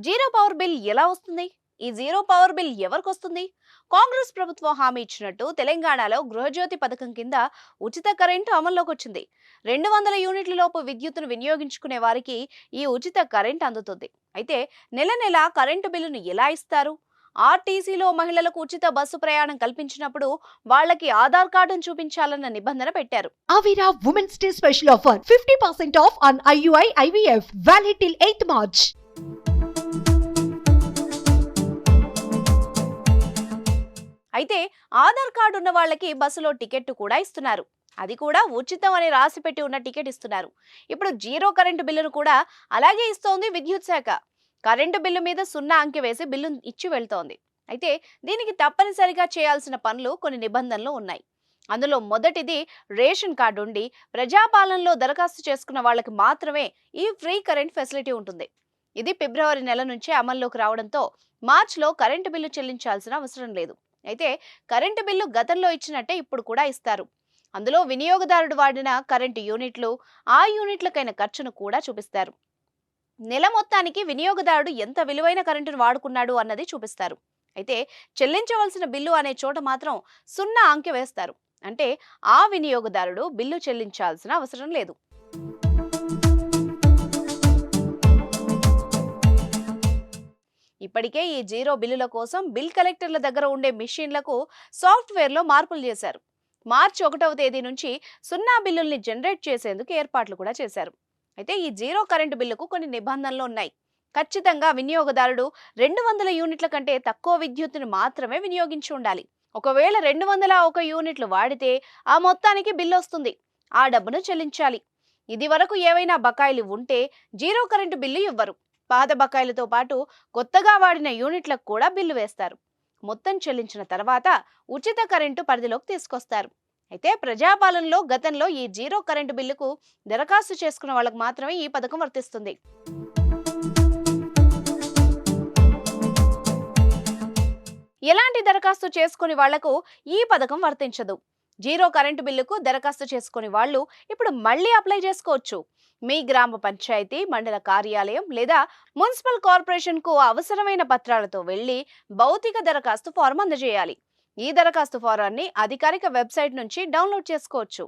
Zero power bill ఎలా వస్తుంది? ఈ జీరో పవర్ బిల్ ఎవరికొస్తుంది? కాంగ్రెస్ ప్రభుత్వం హామీ ఇచ్చినట్టు తెలంగాణలో గృహజ్యోతి పథకం కింద ఉచిత కరెంటు అమల్లోకి వచ్చింది. 200 యూనిట్ల లోపు విద్యుత్తును వినియోగించుకునే వారికి ఈ ఉచిత కరెంట్ అందుతుంది. అయితే నెల నెల కరెంటు బిల్లును ఎలా ఇస్తారు? ఆర్టీసీలో మహిళలకు ఉచిత బస్సు ప్రయాణం కల్పించినప్పుడు వాళ్ళకి ఆధార్ కార్డును చూపించాలన్న నిబంధన పెట్టారు. Avira Women's Day special offer 50% off on IUI IVF valid till 8th March. అయితే ఆధార్ కార్డు ఉన్న వాళ్ళకి బస్సులో టికెట్ కూడా ఇస్తున్నారు. అది కూడా ఉచితం అని రాసి పెట్టి ఉన్న టికెట్ ఇస్తున్నారు. ఇప్పుడు జీరో కరెంటు బిల్లును కూడా అలాగే ఇస్తోంది విద్యుత్ శాఖ. కరెంటు బిల్లు మీద 0 అంకె వేసి బిల్లు ఇచ్చి వెళ్తోంది. అయితే దీనికి తప్పనిసరిగా చేయాల్సిన పనులు కొన్ని నిబంధనలు ఉన్నాయి. అందులో మొదటిది రేషన్ కార్డు ఉండి ప్రజాపాలనలో దరఖాస్తు చేసుకున్న వాళ్ళకి మాత్రమే ఈ ఫ్రీ కరెంట్ ఫెసిలిటీ ఉంటుంది. ఇది ఫిబ్రవరి నెల నుంచి అమల్లోకి రావడంతో మార్చిలో కరెంటు బిల్లు చెల్లించాల్సిన అవసరం లేదు. అయితే కరెంటు బిల్లు గతంలో ఇచ్చినట్టే ఇప్పుడు కూడా ఇస్తారు. అందులో వినియోగదారుడు వాడిన కరెంటు యూనిట్లు, ఆ యూనిట్లకైన ఖర్చును కూడా చూపిస్తారు. నెల మొత్తానికి వినియోగదారుడు ఎంత విలువైన కరెంటును వాడుకున్నాడు అన్నది చూపిస్తారు. అయితే చెల్లించవలసిన బిల్లు అనే చోట మాత్రం 0 అంకె వేస్తారు. అంటే ఆ వినియోగదారుడు బిల్లు చెల్లించాల్సిన అవసరం లేదు. ఇప్పటికే ఈ జీరో బిల్లుల కోసం బిల్ కలెక్టర్ల దగ్గర ఉండే మిషన్లకు సాఫ్ట్వేర్లో మార్పులు చేశారు. మార్చి 1వ తేదీ నుంచి 0 బిల్లుల్ని జనరేట్ చేసేందుకు ఏర్పాట్లు కూడా చేశారు. అయితే ఈ జీరో కరెంటు బిల్లుకు కొన్ని నిబంధనలు ఉన్నాయి. ఖచ్చితంగా వినియోగదారుడు 200 యూనిట్ల కంటే తక్కువ విద్యుత్తును మాత్రమే వినియోగించి ఉండాలి. ఒకవేళ 201 యూనిట్లు వాడితే ఆ మొత్తానికి బిల్లు వస్తుంది. ఆ డబ్బును చెల్లించాలి. ఇది వరకు ఏవైనా బకాయిలు ఉంటే జీరో కరెంటు బిల్లు ఇవ్వరు. పాత బకాయిలతో పాటు కొత్తగా వాడిన యూనిట్లకు కూడా బిల్లు వేస్తారు. మొత్తం చెల్లించిన తర్వాత ఉచిత కరెంటు పరిధిలోకి తీసుకొస్తారు. అయితే ప్రజాపాలనలో గతంలో ఈ జీరో కరెంటు బిల్లుకు దరఖాస్తు చేసుకున్న వాళ్ళకు మాత్రమే ఈ పథకం వర్తిస్తుంది. ఎలాంటి దరఖాస్తు చేసుకుని వాళ్లకు ఈ పథకం వర్తించదు. జీరో కరెంటు బిల్లుకు దరఖాస్తు చేసుకుని వాళ్ళు ఇప్పుడు మళ్ళీ అప్లై చేసుకోవచ్చు. మీ గ్రామ పంచాయతీ, మండల కార్యాలయం లేదా మున్సిపల్ కార్పొరేషన్ కు అవసరమైన పత్రాలతో వెళ్లి భౌతిక దరఖాస్తు ఫారం అందజేయాలి. ఈ దరఖాస్తు ఫారాన్ని అధికారిక వెబ్సైట్ నుంచి డౌన్లోడ్ చేసుకోవచ్చు.